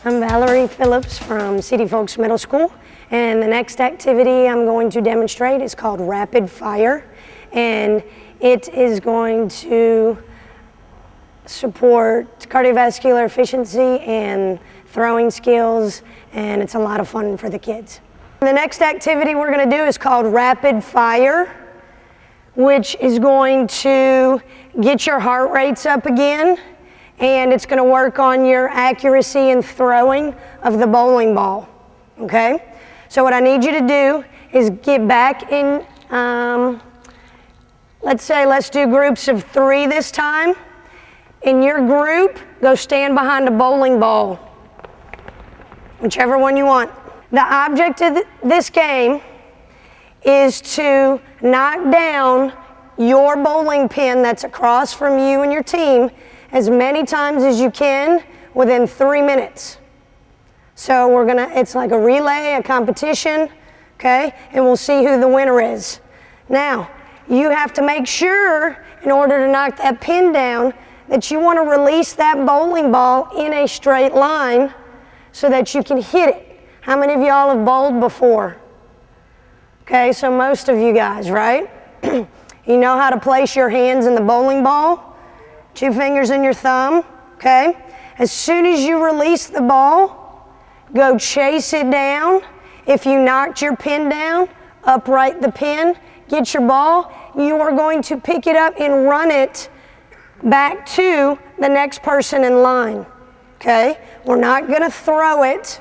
I'm Valerie Phillips from City Folks Middle School, and the next activity I'm going to demonstrate is called Rapid Fire, and it is going to support cardiovascular efficiency and throwing skills, and it's a lot of fun for the kids. The next activity we're going to do is called Rapid Fire, which is going to get your heart rates up again, and it's going to work on your accuracy in throwing of the bowling ball, okay? So what I need you to do is get back in, let's do groups of 3 this time. In your group, go stand behind a bowling ball, whichever one you want. The object of this game is to knock down your bowling pin that's across from you and your team as many times as you can within 3 minutes. So it's like a relay, a competition, okay? And we'll see who the winner is. Now, you have to make sure, in order to knock that pin down, that you want to release that bowling ball in a straight line so that you can hit it. How many of y'all have bowled before? Okay, so most of you guys, right? You know how to place your hands in the bowling ball? 2 fingers in your thumb, okay? As soon as you release the ball, go chase it down. If you knocked your pin down, upright the pin, get your ball. You are going to pick it up and run it back to the next person in line, okay? We're not gonna throw it,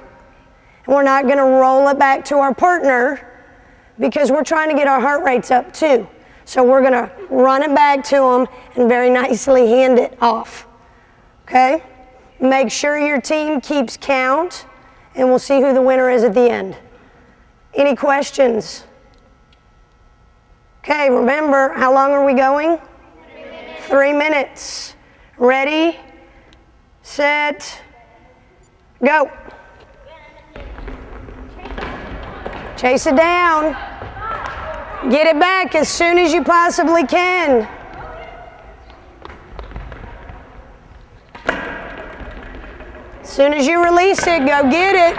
and we're not gonna roll it back to our partner because we're trying to get our heart rates up too. So we're gonna run it back to them and very nicely hand it off, okay? Make sure your team keeps count, and we'll see who the winner is at the end. Any questions? Okay, remember, how long are we going? 3 minutes. Ready, set, go. Chase it down. Get it back as soon as you possibly can. As soon as you release it, go get it.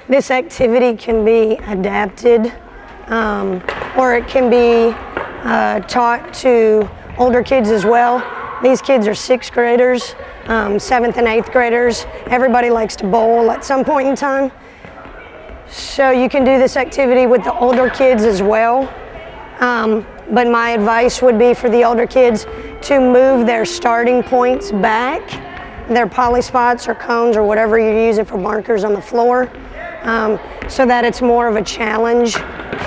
This activity can be adapted, or it can be taught to older kids as well. These kids are 6th graders, 7th and 8th graders. Everybody likes to bowl at some point in time. So you can do this activity with the older kids as well. But my advice would be for the older kids to move their starting points back, their poly spots or cones or whatever you're using for markers on the floor, so that it's more of a challenge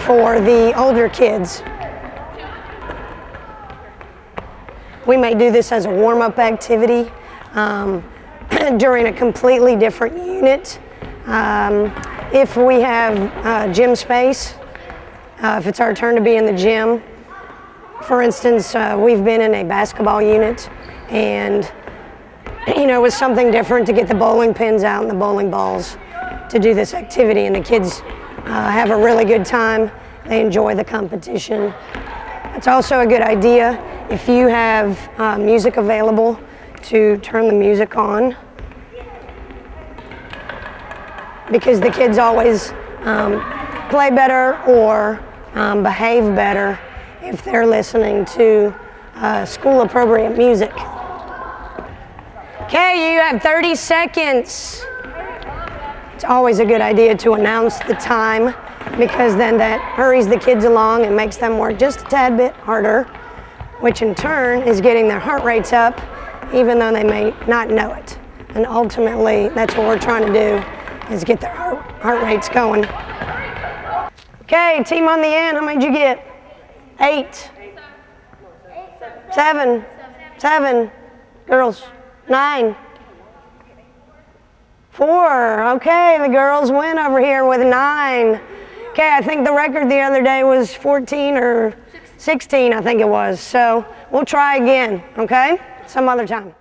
for the older kids. We may do this as a warm-up activity during a completely different unit. If we have gym space, if it's our turn to be in the gym. For instance, we've been in a basketball unit, and it was something different to get the bowling pins out and the bowling balls to do this activity, and the kids have a really good time. They enjoy the competition. It's also a good idea if you have music available to turn the music on, because the kids always play better or behave better if they're listening to school-appropriate music. Okay, you have 30 seconds. It's always a good idea to announce the time, because then that hurries the kids along and makes them work just a tad bit harder, which in turn is getting their heart rates up, even though they may not know it. And ultimately, that's what we're trying to do, is get their heart rates going. Okay, team on the end, how many did you get? 8. 7. Girls. 9. 4. Okay, the girls win over here with 9. Okay, I think the record the other day was 14 or 16, I think it was. So we'll try again, okay? Some other time.